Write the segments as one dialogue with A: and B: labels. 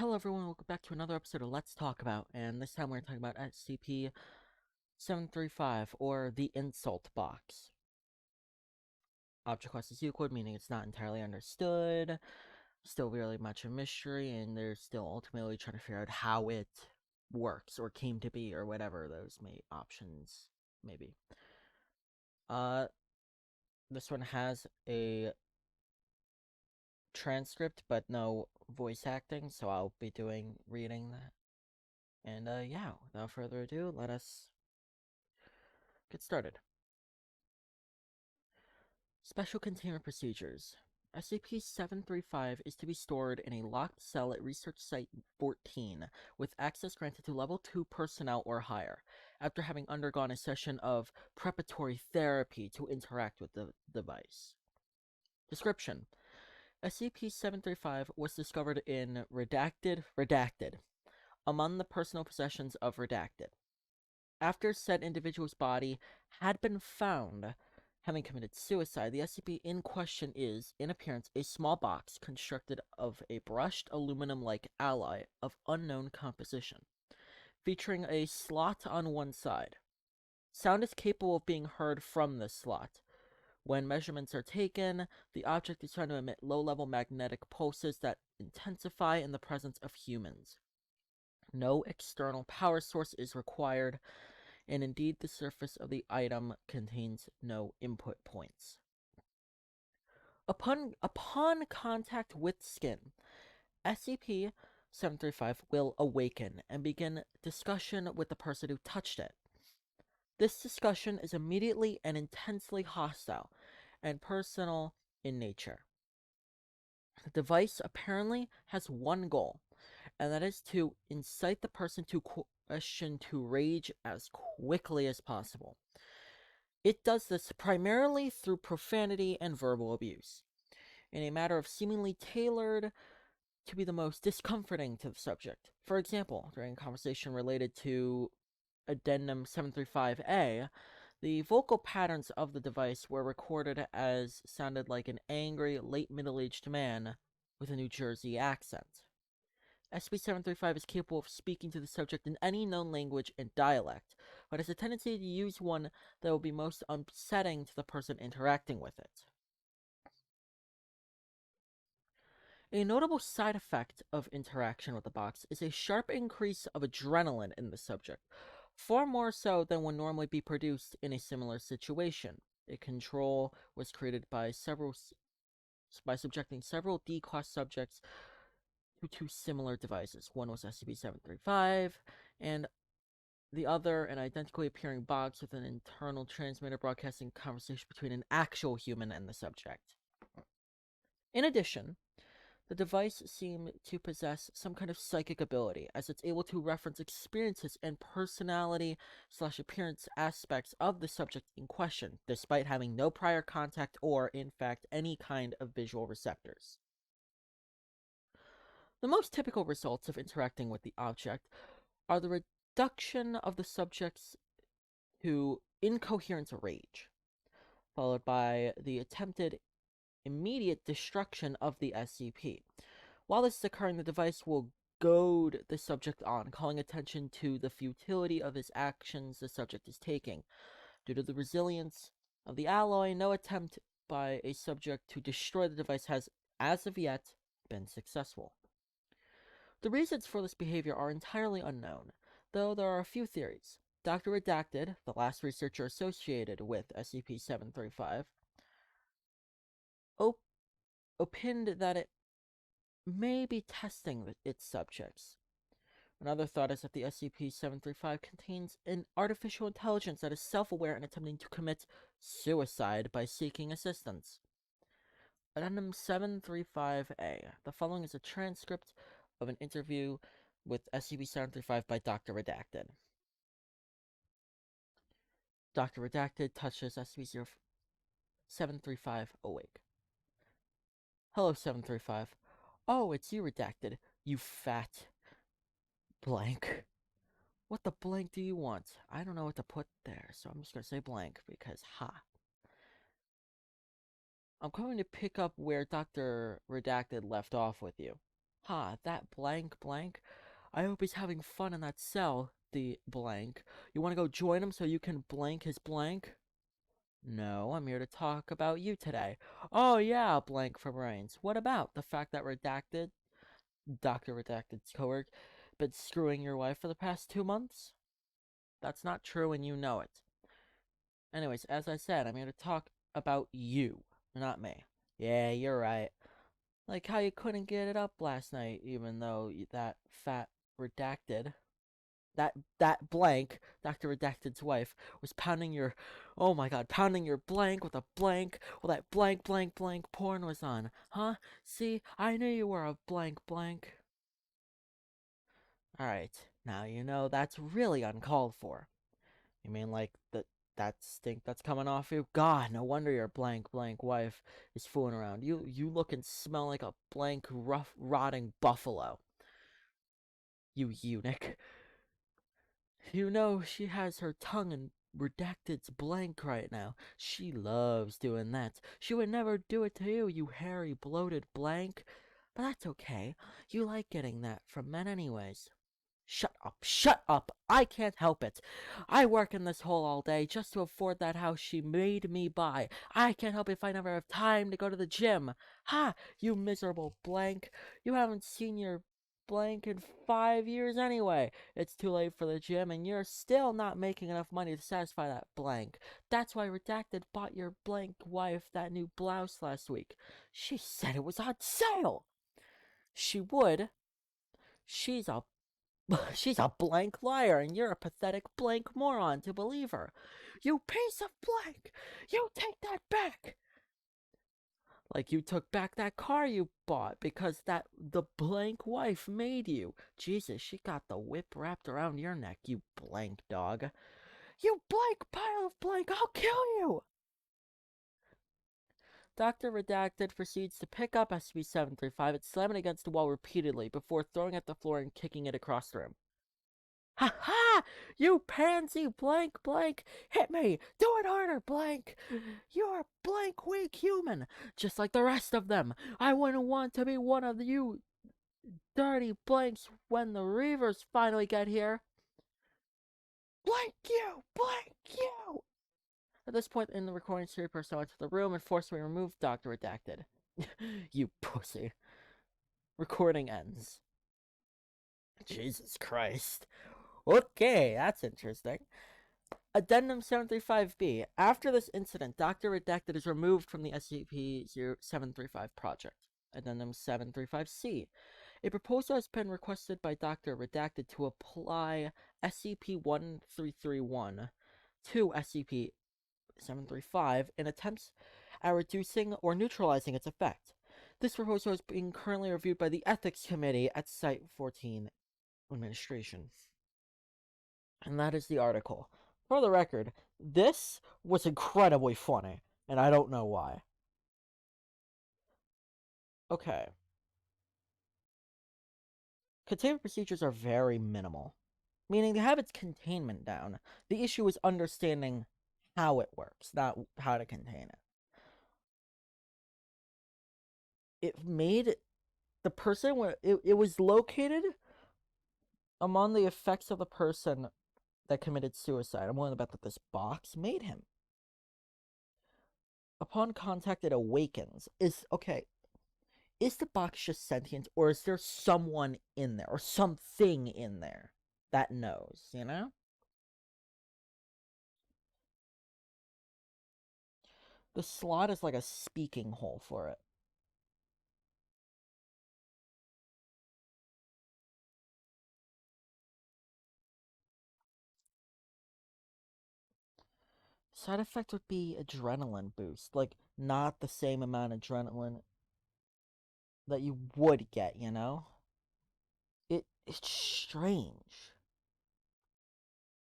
A: Hello everyone, welcome back to another episode of Let's Talk About, and this time we're talking about SCP-735, or the Insult Box. Object class is Euclid, meaning it's not entirely understood, still really much a mystery, and they're still ultimately trying to figure out how it works, or came to be, or whatever those options may be. This one has a transcript, but no voice acting, so I'll be reading that. And yeah, without further ado, let us get started. Special Containment Procedures. SCP-735 is to be stored in a locked cell at Research Site 14, with access granted to Level 2 personnel or higher, after having undergone a session of preparatory therapy to interact with the device. Description: SCP-735 was discovered in Redacted among the personal possessions of Redacted. After said individual's body had been found having committed suicide, the SCP in question is, in appearance, a small box constructed of a brushed aluminum-like alloy of unknown composition, featuring a slot on one side. Sound is capable of being heard from this slot. When measurements are taken, the object is found to emit low-level magnetic pulses that intensify in the presence of humans. No external power source is required, and indeed the surface of the item contains no input points. Upon contact with skin, SCP-735 will awaken and begin discussion with the person who touched it. This discussion is immediately and intensely hostile and personal in nature. The device apparently has one goal, and that is to incite the person to question to rage as quickly as possible. It does this primarily through profanity and verbal abuse, in a matter of seemingly tailored to be the most discomforting to the subject. For example, during a conversation related to Addendum 735A, the vocal patterns of the device were recorded as sounded like an angry, late middle-aged man with a New Jersey accent. SCP-735 is capable of speaking to the subject in any known language and dialect, but has a tendency to use one that will be most upsetting to the person interacting with it. A notable side effect of interaction with the box is a sharp increase of adrenaline in the subject, far more so than would normally be produced in a similar situation. A control was created by subjecting several D-class subjects to two similar devices. One was SCP-735, and the other an identically appearing box with an internal transmitter broadcasting conversation between an actual human and the subject. In addition, the device seemed to possess some kind of psychic ability, as it's able to reference experiences and personality/appearance aspects of the subject in question, despite having no prior contact or, in fact, any kind of visual receptors. The most typical results of interacting with the object are the reduction of the subjects to incoherent rage, followed by the attempted immediate destruction of the SCP. While this is occurring, the device will goad the subject on, calling attention to the futility of his actions the subject is taking. Due to the resilience of the alloy, no attempt by a subject to destroy the device has, as of yet, been successful. The reasons for this behavior are entirely unknown, though there are a few theories. Dr. Redacted, the last researcher associated with SCP-735, opined that it may be testing its subjects. Another thought is that the SCP-735 contains an artificial intelligence that is self-aware and attempting to commit suicide by seeking assistance. Addendum 735A. The following is a transcript of an interview with SCP-735 by Dr. Redacted. Dr. Redacted touches SCP-735 awake. Hello, 735. Oh, it's you, Redacted. You fat blank. What the blank do you want? I don't know what to put there, so I'm just gonna say blank because ha. I'm going to pick up where Dr. Redacted left off with you. Ha, that blank blank. I hope he's having fun in that cell, the blank. You want to go join him so you can blank his blank? No, I'm here to talk about you today. Oh yeah, blank for brains. What about the fact that Redacted, Dr. Redacted's coworker, been screwing your wife for the past 2 months? That's not true and you know it. Anyways, as I said, I'm here to talk about you, not me. Yeah, you're right. Like how you couldn't get it up last night, even though that fat Redacted, that blank, Dr. Redacted's wife, was pounding your, oh my god, pounding your blank with a blank while that blank blank blank porn was on. Huh? See, I knew you were a blank blank. Alright, now you know that's really uncalled for. You mean like that stink that's coming off you? God, no wonder your blank blank wife is fooling around. You look and smell like a blank rough rotting buffalo. You eunuch. You know she has her tongue in Redacted's blank right now. She loves doing that. She would never do it to you, you hairy bloated blank. But that's okay. You like getting that from men anyways. Shut up, shut up! I can't help it. I work in this hole all day just to afford that house she made me buy. I can't help it if I never have time to go to the gym. Ha! You miserable blank. You haven't seen your blank in 5 years anyway. It's too late for the gym, and you're still not making enough money to satisfy that blank. That's why Redacted bought your blank wife that new blouse last week. She said it was on sale. She would. She's a She's a blank liar, and you're a pathetic blank moron to believe her. You piece of blank! You take that back! Like you took back that car you bought because the blank wife made you. Jesus, she got the whip wrapped around your neck, you blank dog. You blank pile of blank, I'll kill you! Dr. Redacted proceeds to pick up SCP-735 and slam it against the wall repeatedly before throwing it at the floor and kicking it across the room. Ha ha! You pansy blank blank! Hit me! Do it harder, blank! You're a blank weak human, just like the rest of them. I wouldn't want to be one of you dirty blanks when the Reavers finally get here. Blank you! Blank you! At this point in the recording, Siri persona entered the room and forcibly removed Dr. Redacted. You pussy. Recording ends. Jesus Christ. Okay, that's interesting. Addendum 735B. After this incident, Dr. Redacted is removed from the SCP-735 project. Addendum 735C. A proposal has been requested by Dr. Redacted to apply SCP-1331 to SCP-735 in attempts at reducing or neutralizing its effect. This proposal is being currently reviewed by the Ethics Committee at Site-14 Administration. And that is the article. For the record, this was incredibly funny, and I don't know why. Okay. Containment procedures are very minimal, meaning they have its containment down. The issue is understanding how it works, not how to contain it. It made the person where it was located among the effects of the person that committed suicide. I'm willing to bet that this box made him. Upon contact, it awakens. Is the box just sentient, or is there someone in there, or something in there that knows, you know? The slot is like a speaking hole for it. Side effect would be adrenaline boost, like not the same amount of adrenaline that you would get, you know? It's strange.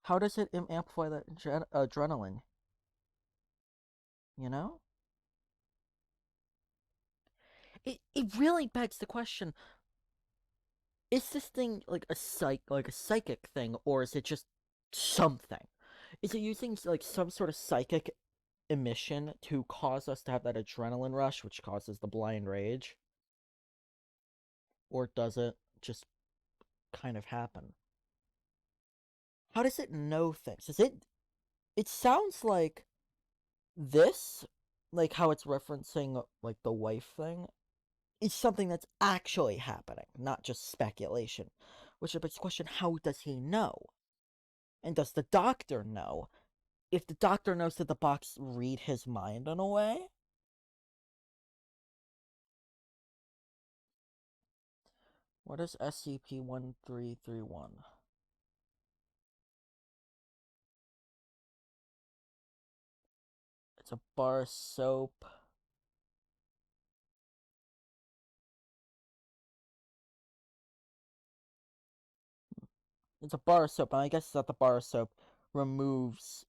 A: How does it amplify that adrenaline? You know? It really begs the question, is this thing like a psychic thing, or is it just something? Is it using like some sort of psychic emission to cause us to have that adrenaline rush, which causes the blind rage? Or does it just kind of happen? How does it know things? It sounds like this, like how it's referencing like the wife thing, is something that's actually happening, not just speculation. Which begs the question, how does he know? And does the doctor know? If the doctor knows, did the box read his mind in a way? What is SCP-1331? It's a bar of soap. It's a bar of soap, and I guess that the bar of soap removes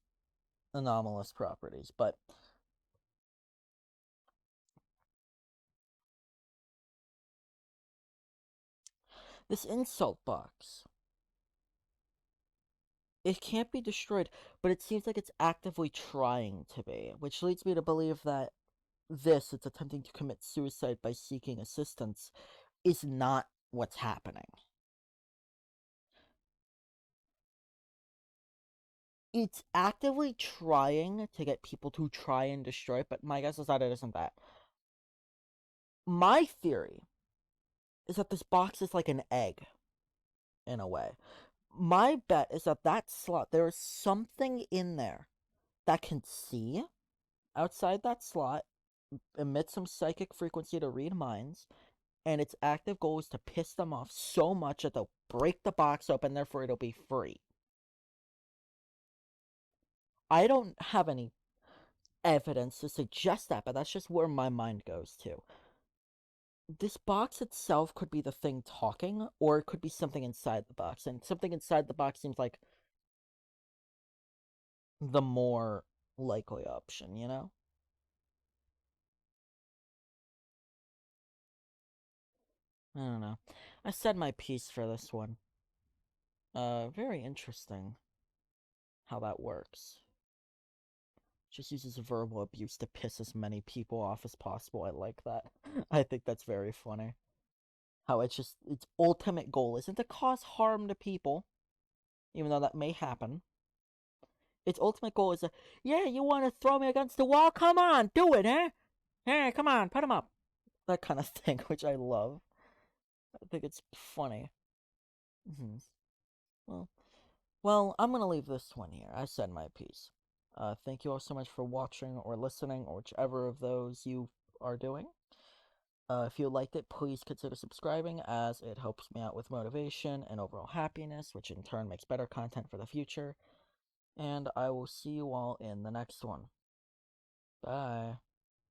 A: anomalous properties, but this insult box, it can't be destroyed, but it seems like it's actively trying to be, which leads me to believe that it's attempting to commit suicide by seeking assistance, is not what's happening. It's actively trying to get people to try and destroy it, but my guess is that it isn't that. My theory is that this box is like an egg, in a way. My bet is that that slot, there is something in there that can see outside that slot, emit some psychic frequency to read minds, and its active goal is to piss them off so much that they'll break the box open, therefore it'll be free. I don't have any evidence to suggest that, but that's just where my mind goes to. This box itself could be the thing talking, or it could be something inside the box, and something inside the box seems like the more likely option, you know? I don't know. I said my piece for this one. Very interesting how that works. Just uses verbal abuse to piss as many people off as possible. I like that. I think that's very funny. How it's just, its ultimate goal isn't to cause harm to people, even though that may happen. Its ultimate goal is to, yeah, you want to throw me against the wall? Come on, do it, eh? Hey, come on, put him up. That kind of thing, which I love. I think it's funny. Mm-hmm. Well, I'm gonna leave this one here. I said my piece. Thank you all so much for watching or listening, or whichever of those you are doing. If you liked it, please consider subscribing, as it helps me out with motivation and overall happiness, which in turn makes better content for the future. And I will see you all in the next one. Bye.